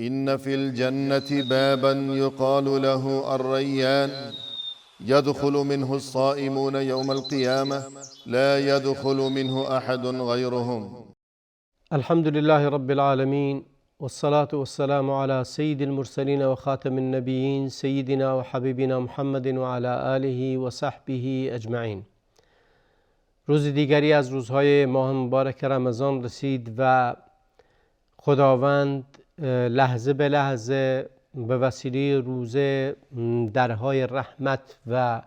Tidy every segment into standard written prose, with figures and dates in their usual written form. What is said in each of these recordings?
إن في الجنة بابا يقال له الريان يدخل منه الصائمون يوم القيامة لا يدخل منه أحد غيرهم. الحمد لله رب العالمين، والصلاة والسلام على سيد المرسلين وخاتم النبيين سيدنا وحبيبنا محمد وعلى آله و صحبه اجمعین. روز دیگری از روزهای ماه مبارک رمضان رسید و خداوند لحظه به لحظه به وسیله روزه درهای رحمت و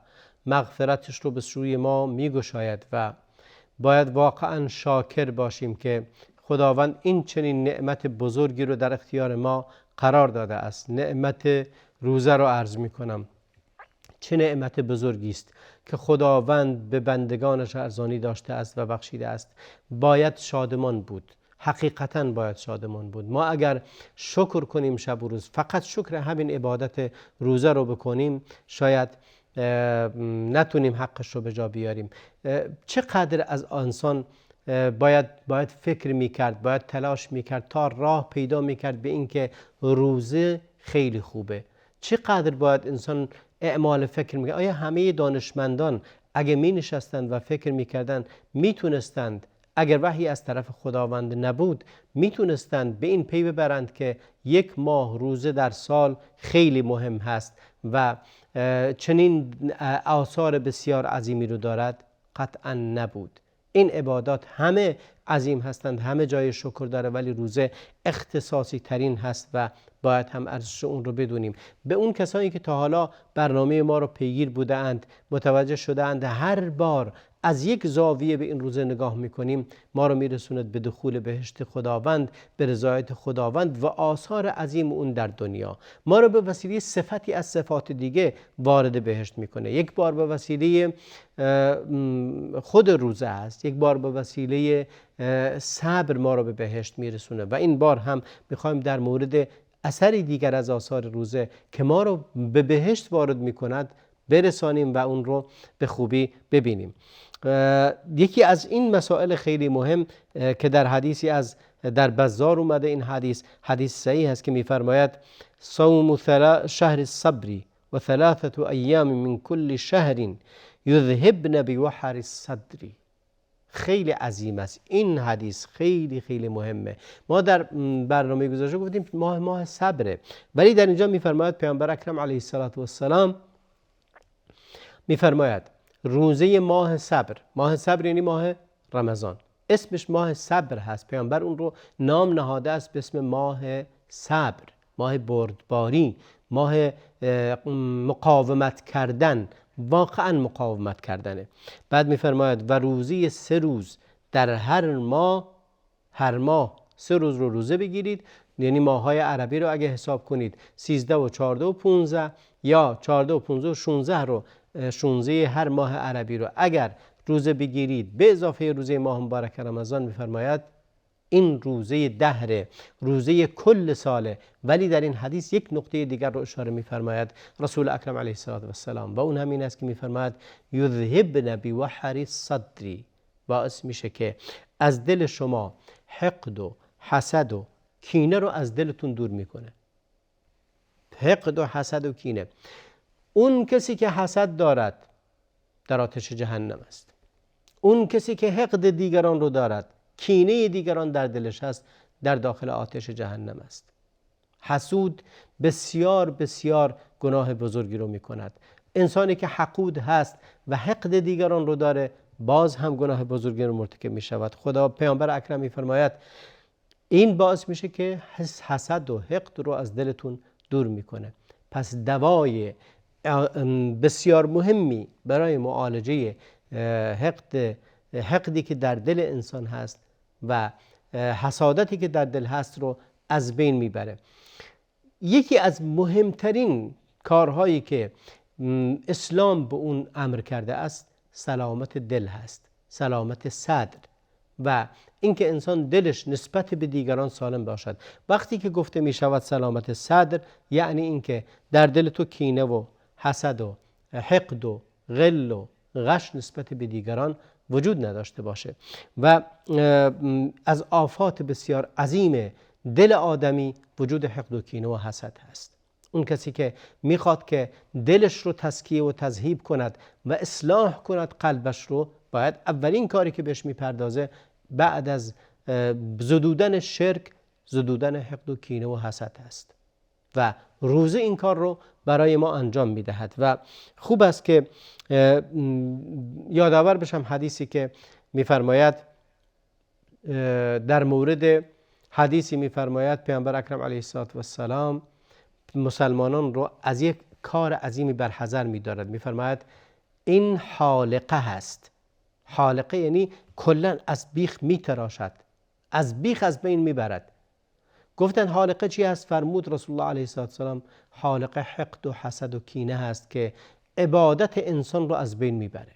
مغفرتش رو به سوی ما میگشاید و باید واقعا شاکر باشیم که خداوند این چنین نعمت بزرگی رو در اختیار ما قرار داده است. نعمت روزه رو عرض می کنم. چه نعمت بزرگی است که خداوند به بندگانش ارزانی داشته است و بخشیده است. باید شادمان بود، حقیقتاً باید شادمان بود. ما اگر شکر کنیم شب و روز، فقط شکر همین عبادت روزه رو بکنیم، شاید نتونیم حقش رو به جا بیاریم. چقدر از انسان باید فکر میکرد، باید تلاش میکرد تا راه پیدا میکرد به این که روزه خیلی خوبه. چقدر باید انسان اعمال فکر میکرد. آیا همه دانشمندان اگه می نشستند و فکر میکردند میتونستند، اگر وحی از طرف خداوند نبود، میتونستند به این پی ببرند که یک ماه روزه در سال خیلی مهم هست و چنین آثار بسیار عظیمی رو دارد؟ قطعا نبود. این عبادات همه عظیم هستند، همه جای شکر داره، ولی روزه اختصاصی ترین هست و باید هم ارزش اون رو بدونیم. به اون کسانی که تا حالا برنامه ما رو پیگیر بودند متوجه شدند هر بار از یک زاویه به این روزه نگاه میکنیم ما رو میرسوند به دخول بهشت خداوند، به رضایت خداوند و آثار عظیم اون در دنیا. ما رو به وسیله صفتی از صفات دیگه وارد بهشت میکنه. یک بار به وسیله خود روزه است، یک بار به وسیله صبر ما رو به بهشت میرسونه و این بار هم میخوایم در مورد اثری دیگر از آثار روزه که ما رو به بهشت وارد میکند برسانیم و اون رو به خوبی ببینیم. یکی از این مسائل خیلی مهم که در حدیثی از در بزار اومده، این حدیث صحیح است که میفرماید صوم شهر الصبر و 3 ایام من کل شهر یذهبن بوحر الصدر. خیلی عظیم است این حدیث، خیلی خیلی مهمه. ما در برنامه گذشته گفتیم ماه صبره، ولی در اینجا میفرماید پیامبر اکرم علیه السلام میفرماید روزه ماه صبر. ماه صبر یعنی ماه رمضان، اسمش ماه صبر هست. پیامبر اون رو نام نهاده است به اسم ماه صبر، ماه بردباری، ماه مقاومت کردن، واقعا مقاومت کردنه. بعد میفرماید و روزه 3 روز در هر ماه 3 روز رو روزه بگیرید. یعنی ماه‌های عربی رو اگه حساب کنید 13 و 14 و 15 یا 14 و 15 و 16 رو 16 هر ماه عربی رو اگر روزه بگیرید به اضافه روزه ماه مبارک رمضان، میفرماید این روزه دهره، روزه کل ساله. ولی در این حدیث یک نقطه دیگر رو اشاره میفرماید رسول اکرم علیه السلام و اون همین است که میفرماید یذهبن بوحر الصدر، باعث میشه که از دل شما حقد و حسد و کینه رو از دلتون دور میکنه. حقد و حسد و کینه، اون کسی که حسد دارد در آتش جهنم است. اون کسی که حقد دیگران رو دارد، کینه دیگران در دلش هست، در داخل آتش جهنم است. حسود بسیار بسیار گناه بزرگی رو میکند. انسانی که حقود هست و حقد دیگران رو داره باز هم گناه بزرگی رو مرتکب میشود. خدا پیامبر اکرم میفرماید این باعث میشه که حسد و حقد رو از دلتون دور میکنه. پس دوای بسیار مهمی برای معالجه حقدی که در دل انسان هست و حسادتی که در دل هست رو از بین میبره. یکی از مهمترین کارهایی که اسلام به اون امر کرده است سلامت دل هست، سلامت صدر و اینکه انسان دلش نسبت به دیگران سالم باشد. وقتی که گفته می شود سلامت صدر، یعنی اینکه در دل تو کینه و حسد و حقد و غل و غش نسبت به دیگران وجود نداشته باشه. و از آفات بسیار عظیم دل آدمی وجود حقد و کینه و حسد هست. اون کسی که میخواد که دلش رو تزکیه و تذهیب کند و اصلاح کند قلبش رو، باید اولین کاری که بهش میپردازه بعد از زدودن شرک، زدودن حقد و کینه و حسد هست و روزه این کار رو برای ما انجام میدهد. و خوب است که یادآور بشم حدیثی که میفرماید، در مورد حدیثی میفرماید پیامبر اکرم علیه السلام مسلمانان رو از یک کار عظیمی برحذر می‌دارد. میفرماید این حالقه هست. حالقه یعنی کلا از بیخ میتراشد، از بیخ از بین میبرد. گفتن حالقه چی هست؟ فرمود رسول الله علیه السلام حالقه حقد و حسد و کینه هست که عبادت انسان رو از بین میبره.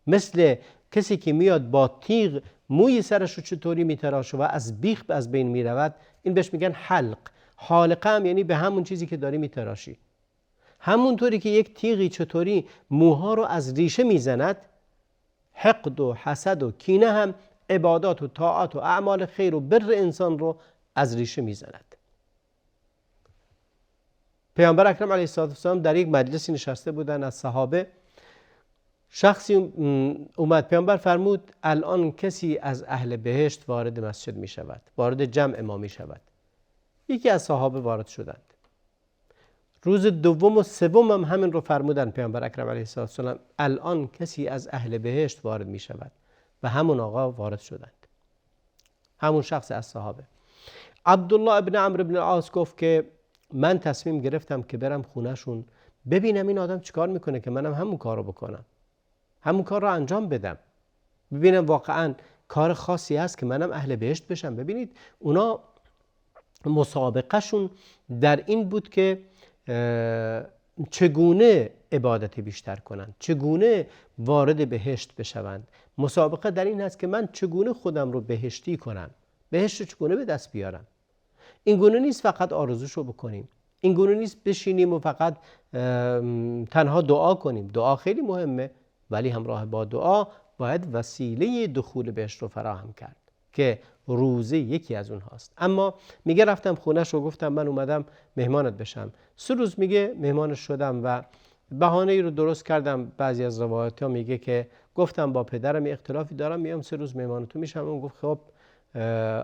مثل کسی که میاد با تیغ موی سرش رو چطوری میتراشه و از بیخ از بین میرود، این بهش میگن حلق. حالقه هم یعنی به همون چیزی که داری میتراشی. همونطوری که یک تیغی چطوری موها رو از ریشه میزند، حقد و حسد و کینه هم عبادات و طاعات و اعمال خیر و بر انسان رو از ریشه میزند. پیامبر اکرم علیه السلام در یک مجلسی نشسته بودن از صحابه، شخصی اومد. پیامبر فرمود الان کسی از اهل بهشت وارد مسجد می شود، وارد جمع ما می شود. یکی از صحابه وارد شدند. روز دوم و سوم هم همین رو فرمودن پیامبر اکرم علیه السلام الان کسی از اهل بهشت وارد می شود و همون آقا وارد شدند، همون شخص از صحابه. عبدالله ابن عمرو ابن العاص گفت که من تصمیم گرفتم که برم خونهشون ببینم این آدم چیکار میکنه که منم همون کار رو بکنم، همون کار رو انجام بدم، ببینم واقعا کار خاصی هست که منم اهل بهشت بشم. ببینید اونا مسابقهشون در این بود که چگونه عبادت بیشتر کنند، چگونه وارد بهشت بشوند. مسابقه در این هست که من چگونه خودم رو بهشتی کنم، بهشت رو چگونه به دست بیارم. این گونه نیست فقط آرزوشو بکنیم، این گونه نیست بشینیم و فقط تنها دعا کنیم. دعا خیلی مهمه، ولی همراه با دعا باید وسیله دخول بهشت رو فراهم کرد که روزه یکی از اونهاست. اما میگه رفتم خونه‌ش و گفتم من اومدم مهمانت بشم. 3 روز میگه مهمانش شدم و بهانه‌ای رو درست کردم. بعضی از روایت‌ها میگه که گفتم با پدرم اختلافی دارم، میام 3 روز مهمان تو میشم. اون گفت خب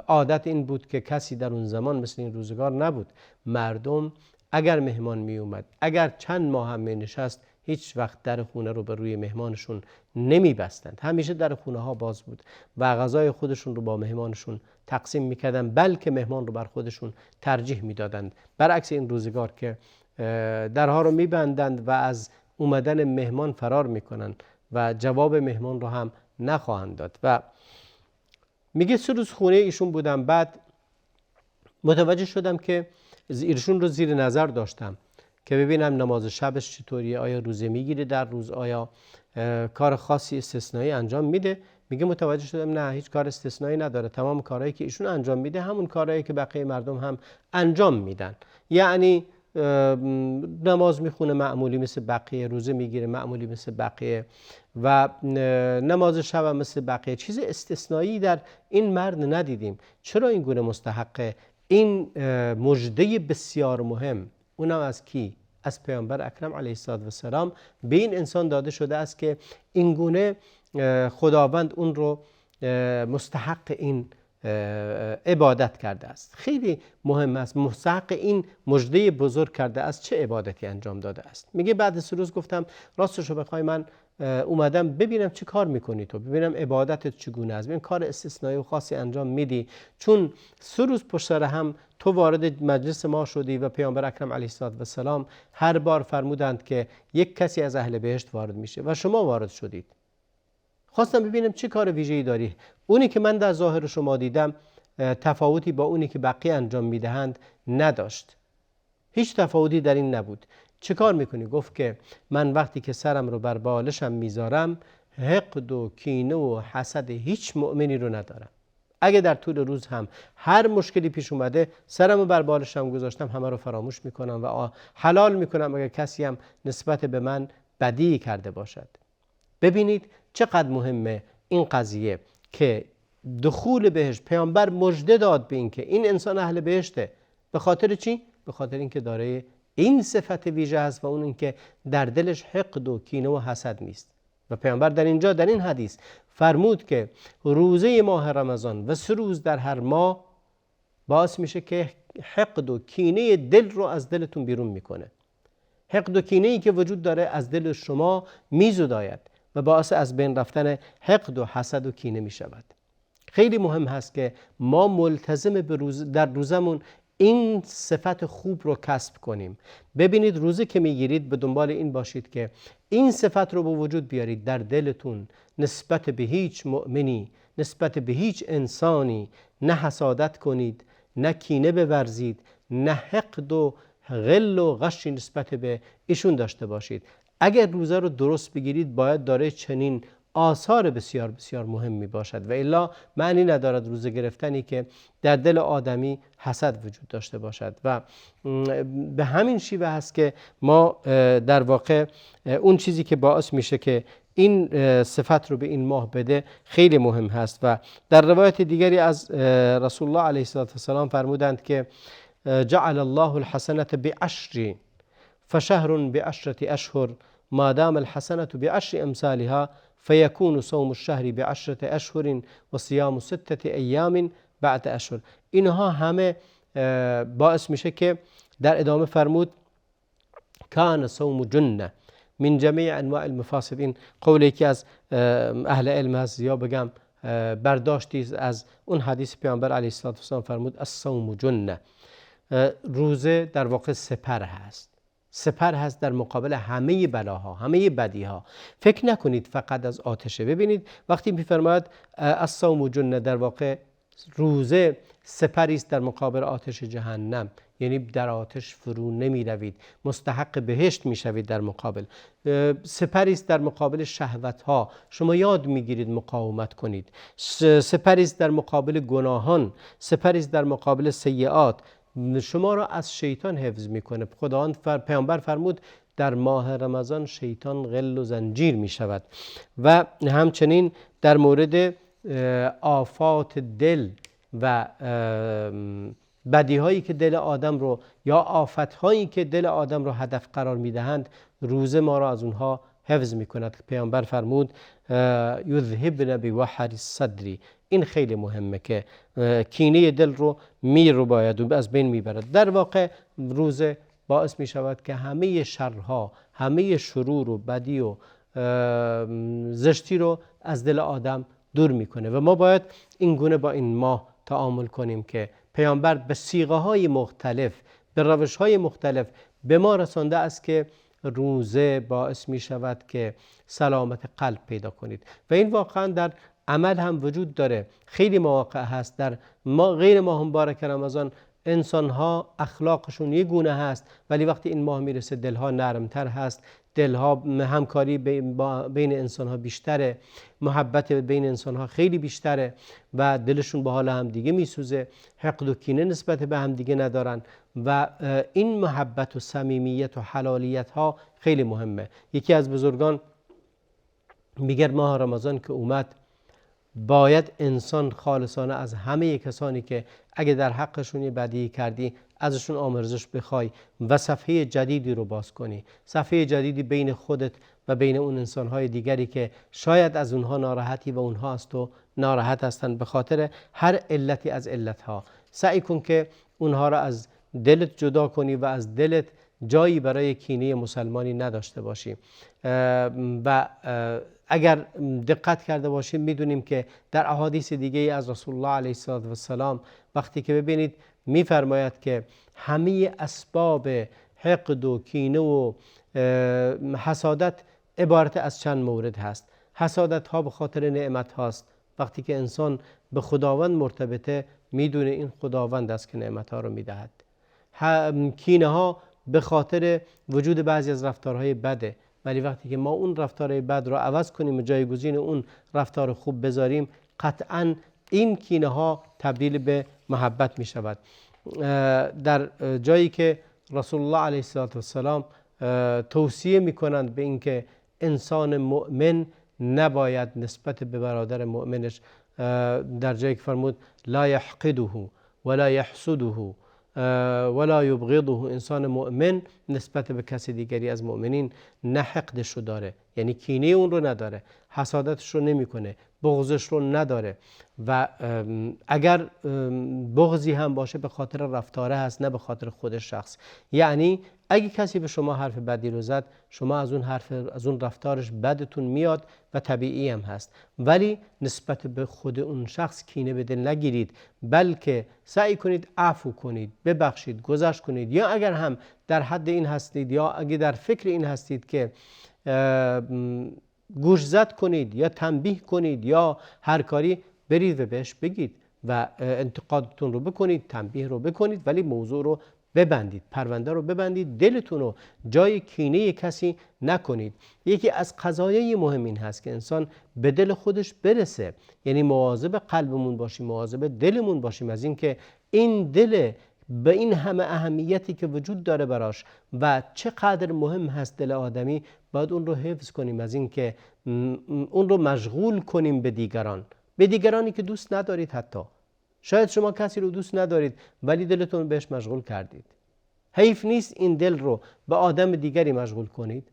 عادت این بود که کسی در اون زمان مثل این روزگار نبود، مردم اگر مهمان می اومد، اگر چند ماه هم می نشست، هیچ وقت در خونه رو به روی مهمانشون نمی بستند، همیشه در خونه ها باز بود و غذای خودشون رو با مهمانشون تقسیم می کردن، بلکه مهمان رو بر خودشون ترجیح می دادند، برعکس این روزگار که درها رو می بندند و از اومدن مهمان فرار می کنند و جواب مهمان رو هم نخواهند داد. و میگه 3 روز خونه ایشون بودم، بعد متوجه شدم که ایشون رو زیر نظر داشتم که ببینم نماز شبش چطوریه، آیا روزه میگیره در روز، آیا کار خاصی استثنایی انجام میده. میگه متوجه شدم نه، هیچ کار استثنایی نداره، تمام کارهایی که ایشون انجام میده همون کارهایی که بقیه مردم هم انجام میدن. یعنی نماز میخونه معمولی مثل بقیه، روزه میگیره معمولی مثل بقیه و نماز شب هم مثل بقیه. چیز استثنایی در این مرد ندیدیم. چرا این گونه مستحقه؟ این مژده بسیار مهم، اونم از کی؟ از پیامبر اکرم علیه السلام به این انسان داده شده است که این گونه خداوند اون رو مستحق این عبادت کرده است. خیلی مهم است، مستحق این مژده بزرگ کرده است. چه عبادتی انجام داده است؟ میگه بعد 3 روز گفتم راستش رو بخوای من اومدم ببینم چه کار میکنی تو، ببینم عبادتت چگونه است، ببین کار استثنایی و خاصی انجام میدی، چون 3 روز پشت سر هم تو وارد مجلس ما شدی و پیامبر اکرم علیه السلام هر بار فرمودند که یک کسی از اهل بهشت وارد میشه و شما وارد شدید. خواستم ببینم چه کار ویژه‌ای داری. اونی که من در ظاهر شما دیدم تفاوتی با اونی که بقیه انجام میدهند نداشت، هیچ تفاوتی در این نبود. چه کار میکنی؟ گفت که من وقتی که سرم رو بر بالشم میذارم حقد و کینه و حسد هیچ مؤمنی رو ندارم. اگه در طول روز هم هر مشکلی پیش اومده سرم رو بر بالشم گذاشتم، همه رو فراموش میکنم و حلال میکنم اگر کسی هم نسبت به من بدی کرده باشد. ببینید چقدر مهمه این قضیه که دخول بهشت پیامبر مژده داد به این که این انسان اهل بهشته. به خاطر چی؟ به خاطر اینکه داره این صفت ویژه است و اون اینکه در دلش حقد و کینه و حسد نیست. و پیامبر در اینجا در این حدیث فرمود که روزه ماه رمضان و 3 روز در هر ماه باعث میشه که حقد و کینه دل رو از دلتون بیرون میکنه. حقد و کینه ای که وجود داره از دل شما میزداید و باعث از بین رفتن حقد و حسد و کینه میشود. خیلی مهم هست که ما ملتزم به در روزمون این صفت خوب رو کسب کنیم. ببینید روزه که میگیرید به دنبال این باشید که این صفت رو به وجود بیارید در دلتون، نسبت به هیچ مؤمنی، نسبت به هیچ انسانی نه حسادت کنید، نه کینه بورزید، نه حقد و غل و غشی نسبت به ایشون داشته باشید. اگر روزه رو درست بگیرید باید داره چنین آثار بسیار بسیار مهمی باشد و الا معنی ندارد روزه گرفتنی که در دل آدمی حسد وجود داشته باشد. و به همین شیوه هست که ما در واقع اون چیزی که باعث میشه که این صفت رو به این ماه بده خیلی مهم هست. و در روایت دیگری از رسول الله علیه السلام فرمودند که جعل الله الحسنة بعشر فشهر بعشرة اشهر ما دام الحسنة بعشر امثالها فيكون صوم الشهر بعشرة اشهر و صيام 6 ایام بعد اشهر. اینها همه باعث میشه که در ادامه فرمود کان صوم جنة من جمیع انواع المفاسد. این قولی که از اهل علم هست یا بگم برداشتی از اون حدیث پیامبر علیه السلام فرمود الصوم جنة. روزه در واقع سپر هست، سپر هست در مقابل همه بلاها، همه بدیها. فکر نکنید فقط از آتشه. ببینید وقتی میفرماید الصوم جنة در واقع روزه سپری است در مقابل آتش جهنم، یعنی در آتش فرو نمی روید، مستحق بهشت می شوید. در مقابل سپری است در مقابل شهوت ها، شما یاد می گیرید مقاومت کنید. سپری است در مقابل گناهان، سپری است در مقابل سیئات، شما را از شیطان حفظ میکنه. خداوند پیامبر فرمود در ماه رمضان شیطان غل و زنجیر می شود. و همچنین در مورد آفات دل و بدی هایی که دل آدم رو یا آفت هایی که دل آدم رو هدف قرار میدهند روزه ما را از اونها حفظ میکند. پیامبر فرمود یذهبن بوحر الصدر. این خیلی مهمه که کینه دل رو میرباید و از بین میبرد. در واقع روزه باعث میشود که همه شرها، همه شرور و بدی و زشتی رو از دل آدم دور میکنه. و ما باید این گونه با این ماه تعامل کنیم که پیامبر به صیغه های مختلف، به روش های مختلف به ما رسانده است که روزه باعث می شود که سلامت قلب پیدا کنید. و این واقعا در عمل هم وجود داره. خیلی مواقع هست در غیر ماه مبارک رمضان انسان ها اخلاقشون یک گونه هست، ولی وقتی این ماه میرسه دلها نرمتر هست، دلها همکاری بین انسان ها بیشتره، محبت بین انسان ها خیلی بیشتره و دلشون به حال هم دیگه میسوزه، حقد و کینه نسبت به هم دیگه ندارن و این محبت و صمیمیت و حلالیت ها خیلی مهمه. یکی از بزرگان میگه ماه رمضان که اومد باید انسان خالصانه از همه کسانی که اگه در حقشون یه بدی کردی ازشون آمرزش بخوای و صفحه جدیدی رو باز کنی، صفحه جدیدی بین خودت و بین اون انسانهای دیگری که شاید از اونها ناراحتی و اونها از تو ناراحت هستن به خاطر هر علتی از علتها. سعی کن که اونها را از دلت جدا کنی و از دلت جایی برای کینه مسلمانی نداشته باشی. و اگر دقت کرده باشیم میدونیم که در احادیث دیگه از رسول الله علیه السلام وقتی که ببینید میفرماید که همه اسباب حقد و کینه و حسادت عبارت از چند مورد هست. حسادت ها به خاطر نعمت هاست. وقتی که انسان به خداوند مرتبطه میدونه این خداوند است که نعمت ها رو میدهد. کینه ها به خاطر وجود بعضی از رفتارهای بده، ولی وقتی که ما اون رفتارهای بد رو عوض کنیم و جایگزین اون رفتار خوب بذاریم قطعاً این کینه ها تبدیل به محبت می شود. در جایی که رسول الله علیه السلام توصیه می کنند به اینکه انسان مؤمن نباید نسبت به برادر مؤمنش در جایی که فرمود لا یحقده ولا یحسده ولا یبغضه، انسان مؤمن نسبت به کسی دیگری از مؤمنین نه حقدش رو داره، یعنی کینه اون رو نداره، حسادتش رو نمیکنه، بغضش رو نداره و اگر بغضی هم باشه به خاطر رفتاره هست نه به خاطر خود شخص. یعنی اگه کسی به شما حرف بدی رو زد، شما از اون رفتارش بدتون میاد و طبیعی هم هست، ولی نسبت به خود اون شخص کینه به دل نگیرید، بلکه سعی کنید عفو کنید، ببخشید، گذشت کنید. یا اگر هم در حد این هستید یا اگه در فکر این هستید که گوشزد کنید یا تنبیه کنید یا هر کاری، برید و بهش بگید و انتقادتون رو بکنید، تنبیه رو بکنید، ولی موضوع رو ببندید، پرونده رو ببندید، دلتون رو جای کینه کسی نکنید. یکی از قضایای مهم این هست که انسان به دل خودش برسه، یعنی مواظب قلبمون باشیم، مواظب دلمون باشیم از این که این دل به این همه اهمیتی که وجود داره براش و چقدر مهم هست دل آدمی، باید اون رو حفظ کنیم، از این که اون رو مشغول کنیم به دیگرانی که دوست ندارید. حتی شاید شما کسی رو دوست ندارید ولی دلتون بهش مشغول کردید. حیف نیست این دل رو به آدم دیگری مشغول کنید؟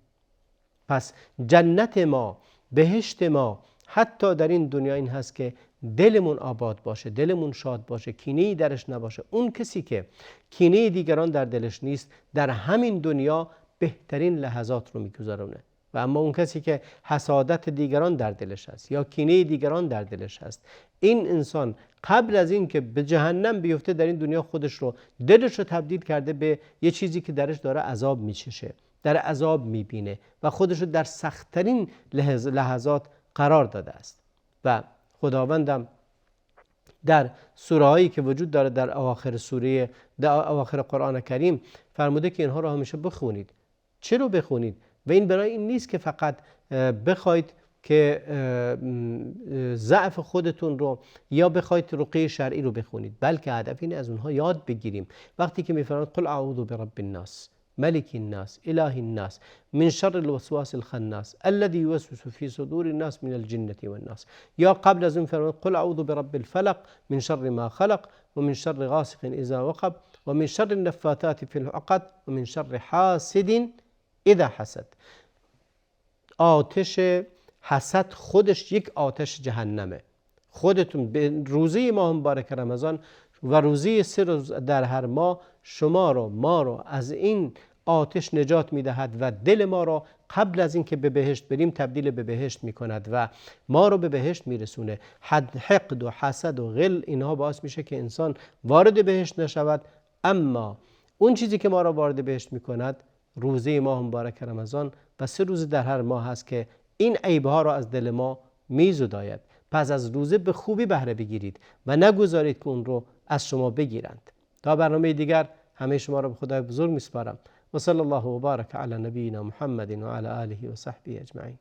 پس جنت ما، بهشت ما حتی در این دنیا این هست که دلمون آباد باشه، دلمون شاد باشه، کینه‌ای درش نباشه. اون کسی که کینه دیگران در دلش نیست در همین دنیا بهترین لحظات رو میگذرونه، و اما اون کسی که حسادت دیگران در دلش هست یا کینه دیگران در دلش هست، این انسان قبل از این که به جهنم بیفته در این دنیا خودش رو، دلش رو تبدیل کرده به یه چیزی که درش داره عذاب میچشه، در عذاب میبینه و خودش رو در سخت‌ترین لحظات قرار داده است. و خداوندم در سوره هایی که وجود داره در اواخر قرآن کریم فرموده که اینها رو همیشه بخونید. چه رو بخونید؟ و این برای این نیست که فقط بخواید که ضعف خودتون رو یا بخواید رقیه شرعی رو بخونید، بلکه هدف اینه از اونها یاد بگیریم. وقتی که میفرماید قل اعوذ برب الناس ملك الناس اله الناس من شر الوسواس الخناس الذي يوسوس في صدور الناس من الجنة والناس، یا قبل از اون فرمود قل اعوذ برب الفلق من شر ما خلق ومن شر غاسق اذا وقب ومن شر النفاثات في العقد ومن شر حاسد اذا حسد. آتش حسد خودش یک آتش جهنمه. خودتون به روزه ماه مبارک رمضان و روزه 3 روز در هر ماه ما رو از این آتش نجات میدهد و دل ما رو قبل از این که به بهشت بریم تبدیل به بهشت میکند و ما رو به بهشت میرسونه. حقد و حسد و غل اینها باعث میشه که انسان وارد بهشت نشود، اما اون چیزی که ما رو وارد بهشت میکند روزه ماه مبارک رمضان و 3 روز در هر ماه هست که این عیبها را از دل ما میزداید. پس از روزه به خوبی بهره بگیرید و نگذارید که اون رو از شما بگیرند. تا برنامه دیگر همه شما را به خدای بزرگ میسپارم و صلی الله و بارک علی نبینا محمد و علی آله و صحبه اجمعین.